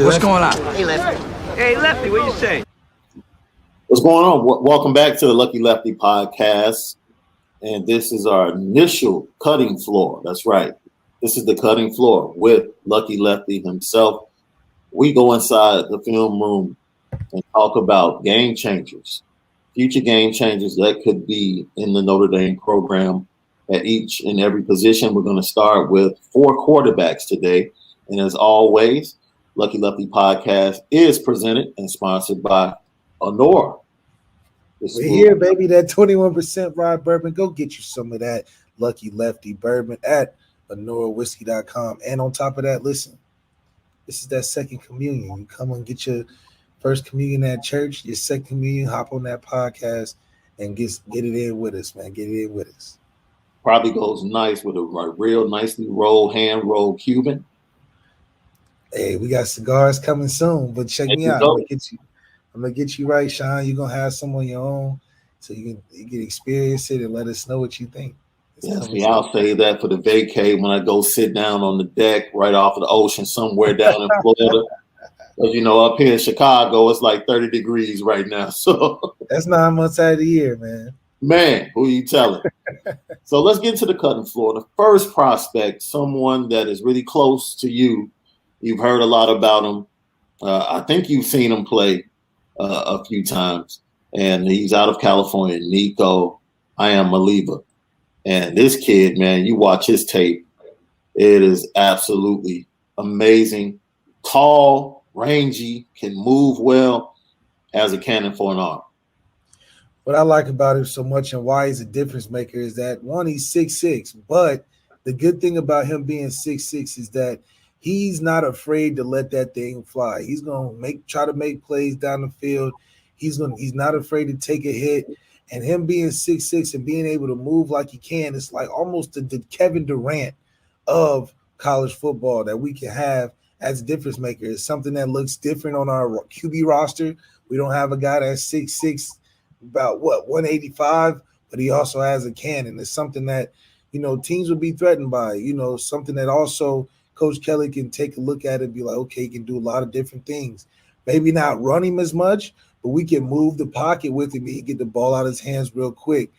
What's going on? Hey, Lefty. Hey, Lefty, what you say? What's going on? Welcome back to the Lucky Lefty podcast. And this is our initial cutting floor. That's right. This is the cutting floor with Lucky Lefty himself. We go inside the film room and talk about game changers, future game changers that could be in the Notre Dame program at each and every position. We're going to start with 4 quarterbacks today. And as always, Lucky Lefty podcast is presented and sponsored by Honor. We're here, baby. That 21% rye bourbon. Go get you some of that Lucky Lefty bourbon at honorwhiskey.com. And on top of that, listen, this is that second communion. You come and get your first communion at church, your second communion, hop on that podcast and get it in with us, man. Get it in with us. Probably goes nice with a real nicely hand-rolled Cuban. Hey, we got cigars coming soon, but check me out. I'm gonna get you right, Shaun. You're gonna have some on your own, so you can experience it and let us know what you think. Yes, I'll say that for the vacay when I go sit down on the deck right off of the ocean somewhere down in Florida. Because up here in Chicago, it's like 30 degrees right now. So that's 9 months out of the year, man. Man, who are you telling? So let's get to the cutting floor. The first prospect, someone that is really close to you. You've heard a lot about him. I think you've seen him play a few times, and he's out of California. Nico, I am Maliva. And this kid, man, you watch his tape. It is absolutely amazing. Tall, rangy, can move well, has a cannon for an arm. What I like about him so much and why he's a difference maker is that, one, he's 6'6", but the good thing about him being 6'6" is that he's not afraid to let that thing fly. He's gonna try to make plays down the field. He's not afraid to take a hit. And him being 6'6" and being able to move like he can, it's like almost the Kevin Durant of college football that we can have as a difference maker. It's something that looks different on our QB roster. We don't have a guy that's 6'6", about 185, but he also has a cannon. It's something that teams will be threatened by. Something that also Coach Kelly can take a look at it and be like, okay, he can do a lot of different things. Maybe not run him as much, but we can move the pocket with him. He can get the ball out of his hands real quick.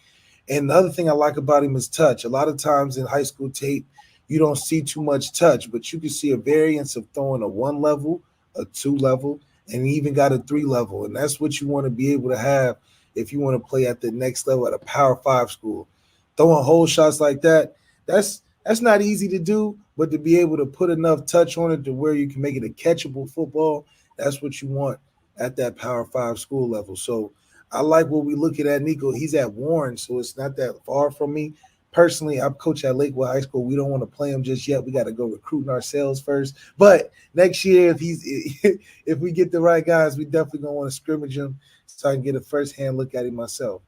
And the other thing I like about him is touch. A lot of times in high school tape, you don't see too much touch, but you can see a variance of throwing a 1 level, a 2 level, and even got a 3 level. And that's what you want to be able to have if you want to play at the next level at a Power 5 school. Throwing hole shots like that, that's not easy to do, but to be able to put enough touch on it to where you can make it a catchable football, that's what you want at that Power 5 school level. So I like what we looking at Nico. He's at Warren, so it's not that far from me. Personally, I'm coach at Lakewood High School. We don't want to play him just yet. We got to go recruiting ourselves first. But next year, if we get the right guys, we definitely gonna want to scrimmage him so I can get a first-hand look at him myself.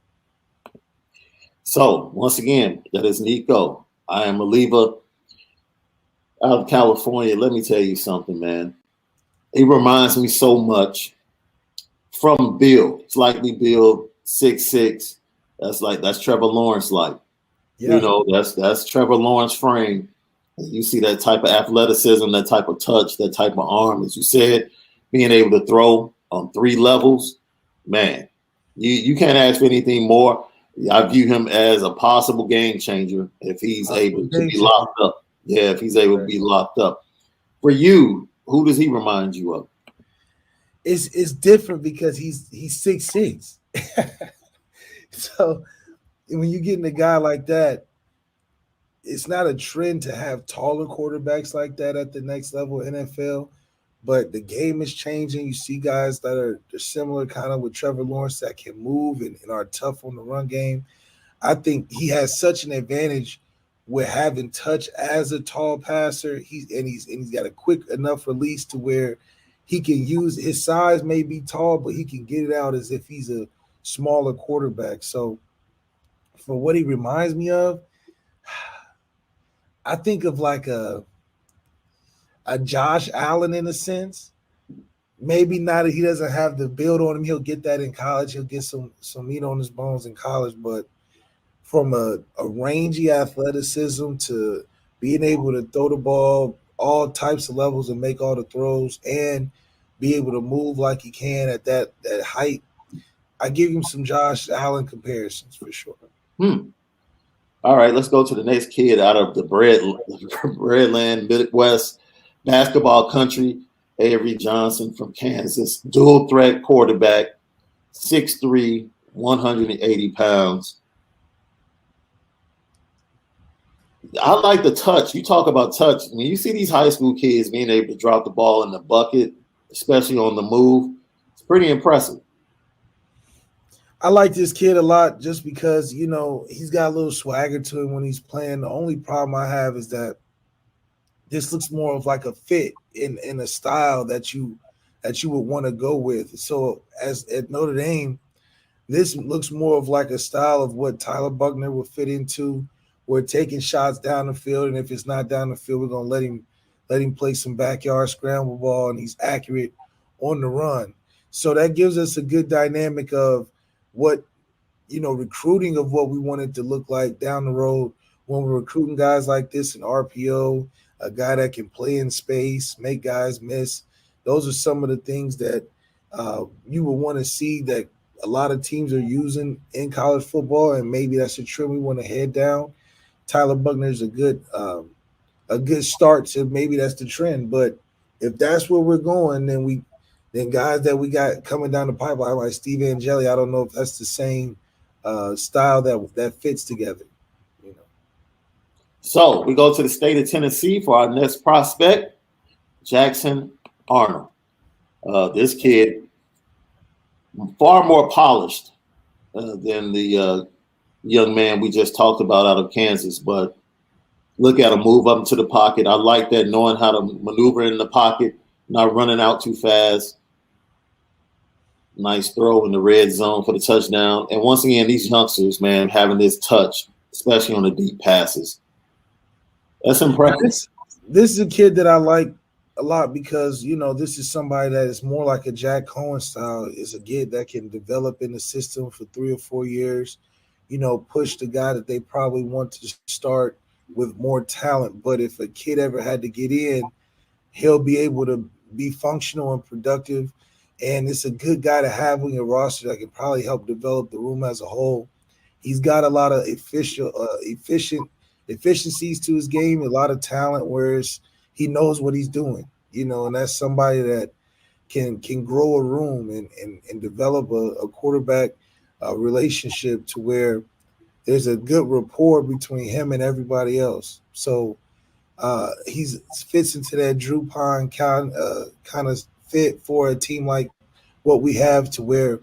So once again, that is Nico. I am Maliva out of California. Let me tell you something, man. He reminds me so much from Bill. Slightly Bill, 6'6". That's Trevor Lawrence like. Yeah. That's Trevor Lawrence frame. You see that type of athleticism, that type of touch, that type of arm, as you said, being able to throw on 3 levels. Man, you can't ask for anything more. I view him as a possible game changer if he's able to be locked up. Yeah, if he's able to be locked up. For you, who does he remind you of? It's different because he's 6'6". So when you get in a guy like that, it's not a trend to have taller quarterbacks like that at the next level of NFL, but the game is changing. You see guys that are similar kind of with Trevor Lawrence that can move and are tough on the run game. I think he has such an advantage with having touch as a tall passer. He's got a quick enough release to where he can use his size may be tall, but he can get it out as if he's a smaller quarterback. So for what he reminds me of, I think of like a Josh Allen in a sense. Maybe not, he doesn't have the build on him. He'll get that in college. He'll get some meat on his bones in college. But from a rangy athleticism to being able to throw the ball all types of levels and make all the throws and be able to move like he can at that height. I give him some Josh Allen comparisons for sure. All right, let's go to the next kid out of the Breadland Midwest basketball country, Avery Johnson from Kansas, dual threat quarterback, 6'3", 180 pounds. I like the touch. You talk about touch. When you see these high school kids being able to drop the ball in the bucket, especially on the move, it's pretty impressive. I like this kid a lot just because, he's got a little swagger to him when he's playing. The only problem I have is that this looks more of like a fit in a style that you would want to go with. So as at Notre Dame, this looks more of like a style of what Tyler Buckner would fit into. We're taking shots down the field, and if it's not down the field, we're gonna let him play some backyard scramble ball, and he's accurate on the run. So that gives us a good dynamic of what, recruiting of what we want it to look like down the road when we're recruiting guys like this in RPO, a guy that can play in space, make guys miss. Those are some of the things that you would want to see that a lot of teams are using in college football, and maybe that's a trend we want to head down. Tyler Buckner is a good start to maybe that's the trend. But if that's where we're going, then guys that we got coming down the pipeline like Steve Angeli, I don't know if that's the same style that fits together. So we go to the state of Tennessee for our next prospect, Jackson Arnold. This kid, far more polished than the young man we just talked about out of Kansas, but look at him move up into the pocket. I like that, knowing how to maneuver in the pocket, not running out too fast. Nice throw in the red zone for the touchdown. And once again, these youngsters, man, having this touch, especially on the deep passes. That's impressive. This is a kid that I like a lot because, this is somebody that is more like a Jack Cohen style. Is a kid that can develop in the system for 3 or 4 years, push the guy that they probably want to start with more talent. But if a kid ever had to get in, he'll be able to be functional and productive. And it's a good guy to have on your roster that can probably help develop the room as a whole. He's got a lot of efficiencies to his game, a lot of talent, whereas he knows what he's doing, and that's somebody that can grow a room and develop a quarterback relationship to where there's a good rapport between him and everybody else. So he fits into that Drew Pine kind of fit for a team like what we have, to where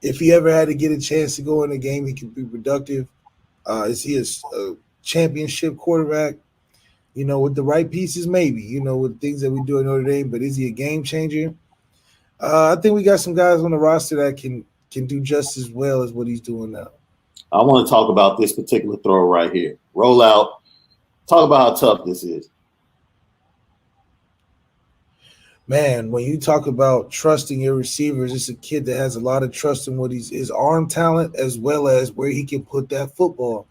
if he ever had to get a chance to go in a game, he can be productive. Is he a championship quarterback? With the right pieces, maybe, with things that we do at Notre Dame, but is he a game changer? I think we got some guys on the roster that can do just as well as what he's doing now. I want to talk about this particular throw right here. Roll out. Talk about how tough this is. Man, when you talk about trusting your receivers, it's a kid that has a lot of trust in what his arm talent as well as where he can put that football.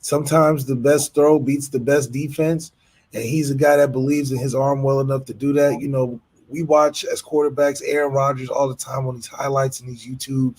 Sometimes the best throw beats the best defense, and he's a guy that believes in his arm well enough to do that. We watch as quarterbacks Aaron Rodgers all the time on these highlights and these YouTubes,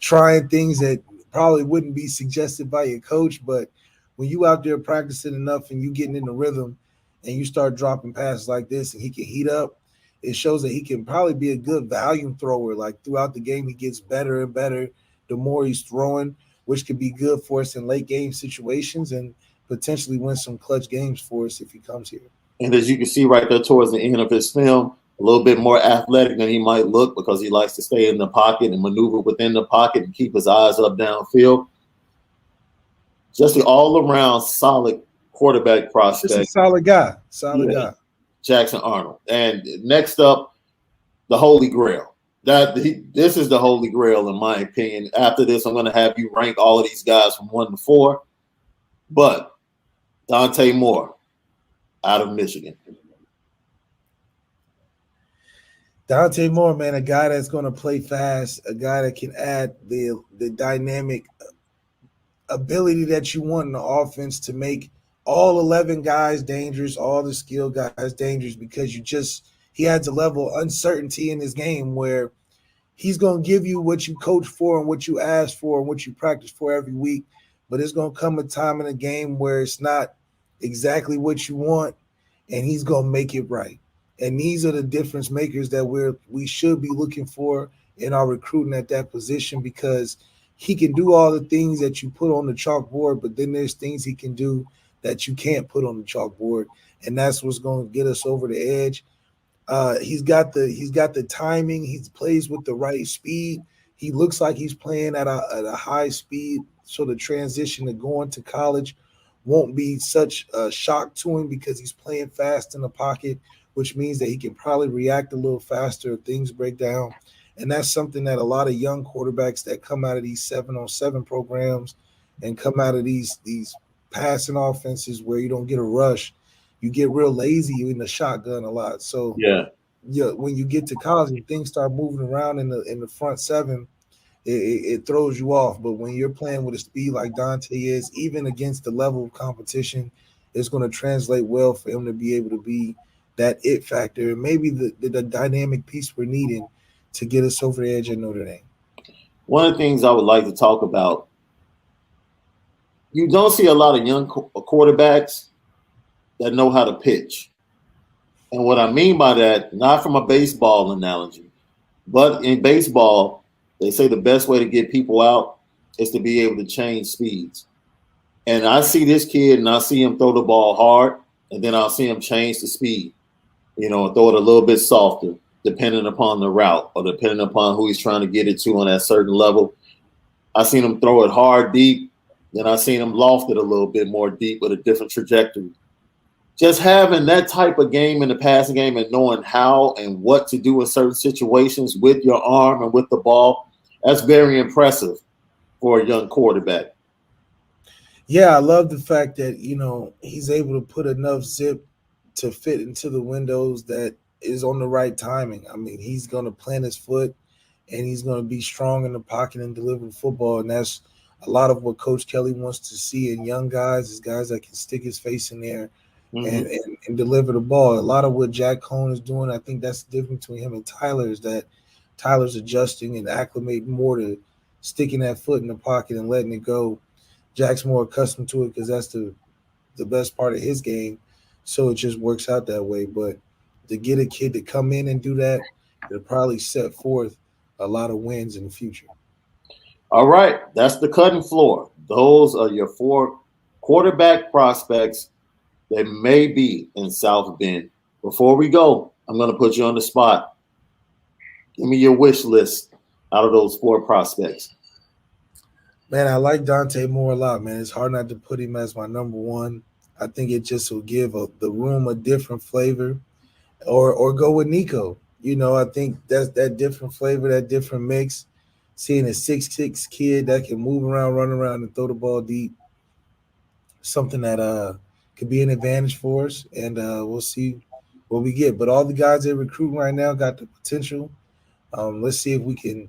trying things that probably wouldn't be suggested by your coach, but when you out there practicing enough and you getting in the rhythm and you start dropping passes like this and he can heat up, it shows that he can probably be a good volume thrower. Like throughout the game, he gets better and better the more he's throwing, which could be good for us in late game situations and potentially win some clutch games for us if he comes here. And as you can see right there towards the end of his film, a little bit more athletic than he might look because he likes to stay in the pocket and maneuver within the pocket and keep his eyes up downfield. Just an all-around solid quarterback prospect. Just a solid guy. Guy. Jackson Arnold. And next up, the Holy Grail. This is the Holy Grail, in my opinion. After this, I'm going to have you rank all of these guys from 1 to 4. But Dante Moore out of Michigan. Dante Moore, man, a guy that's going to play fast, a guy that can add the dynamic ability that you want in the offense to make all 11 guys dangerous, all the skill guys dangerous, because he adds a level of uncertainty in his game where he's going to give you what you coach for and what you ask for and what you practice for every week. But it's going to come a time in a game where it's not exactly what you want, and he's going to make it right. And these are the difference makers that we should be looking for in our recruiting at that position, because he can do all the things that you put on the chalkboard, but then there's things he can do that you can't put on the chalkboard, and that's what's going to get us over the edge. He's got the timing. He plays with the right speed. He looks like he's playing at a high speed, so the transition to going to college won't be such a shock to him because he's playing fast in the pocket, which means that he can probably react a little faster if things break down. And that's something that a lot of young quarterbacks that come out of these 7-on-7 programs and come out of these passing offenses where you don't get a rush, you get real lazy in the shotgun a lot. So yeah, when you get to college and things start moving around in the front seven, it throws you off. But when you're playing with a speed like Dante is, even against the level of competition, it's going to translate well for him to be able to be that it factor and maybe the dynamic piece we're needing to get us over the edge at Notre Dame. One of the things I would like to talk about, you don't see a lot of young quarterbacks that know how to pitch. And what I mean by that, not from a baseball analogy, but in baseball, they say the best way to get people out is to be able to change speeds. And I see this kid and I see him throw the ball hard, and then I'll see him change the speed, and throw it a little bit softer, depending upon the route or depending upon who he's trying to get it to on that certain level. I seen him throw it hard, deep. Then I seen him loft it a little bit more deep with a different trajectory. Just having that type of game in the passing game and knowing how and what to do in certain situations with your arm and with the ball, that's very impressive for a young quarterback. Yeah, I love the fact that, he's able to put enough zip to fit into the windows that is on the right timing. I mean, he's going to plant his foot and he's going to be strong in the pocket and deliver the football. And that's a lot of what Coach Kelly wants to see in young guys, is guys that can stick his face in there and deliver the ball. A lot of what Jack Cohn is doing, I think that's the difference between him and Tyler, is that Tyler's adjusting and acclimating more to sticking that foot in the pocket and letting it go. Jack's more accustomed to it because that's the best part of his game. So it just works out that way. But to get a kid to come in and do that, it'll probably set forth a lot of wins in the future. All right, that's the cutting floor. Those are your 4 quarterback prospects that may be in South Bend. Before we go, I'm going to put you on the spot. Give me your wish list out of those 4 prospects. Man, I like Dante Moore a lot, man. It's hard not to put him as my number 1. I think it just will give the room a different flavor, or go with Nico. I think that's that different flavor, that different mix. Seeing a 6'6" kid that can move around, run around, and throw the ball deep, something that could be an advantage for us, and we'll see what we get. But all the guys they're recruiting right now got the potential. Let's see if we can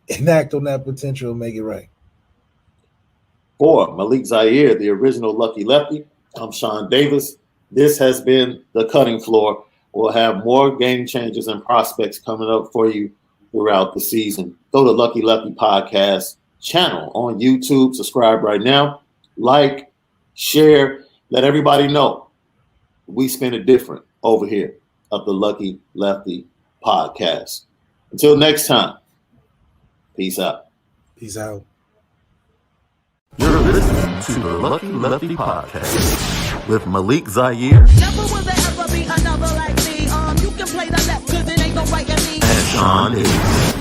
enact on that potential and make it right. For Malik Zaire, the original Lucky Lefty, I'm Shaun Davis. This has been The Cutting Floor. We'll have more game changers and prospects coming up for you throughout the season. Go to Lucky Lefty Podcast channel on YouTube. Subscribe right now. Like, share, let everybody know we spin it different over here at the Lucky Lefty Podcast. Until next time, peace out. Peace out. You're listening to the Lucky Lefty Podcast with Malik Zaire. Never will there ever be another like me. You can play the left, cause it ain't no right in me. And Shaun Davis.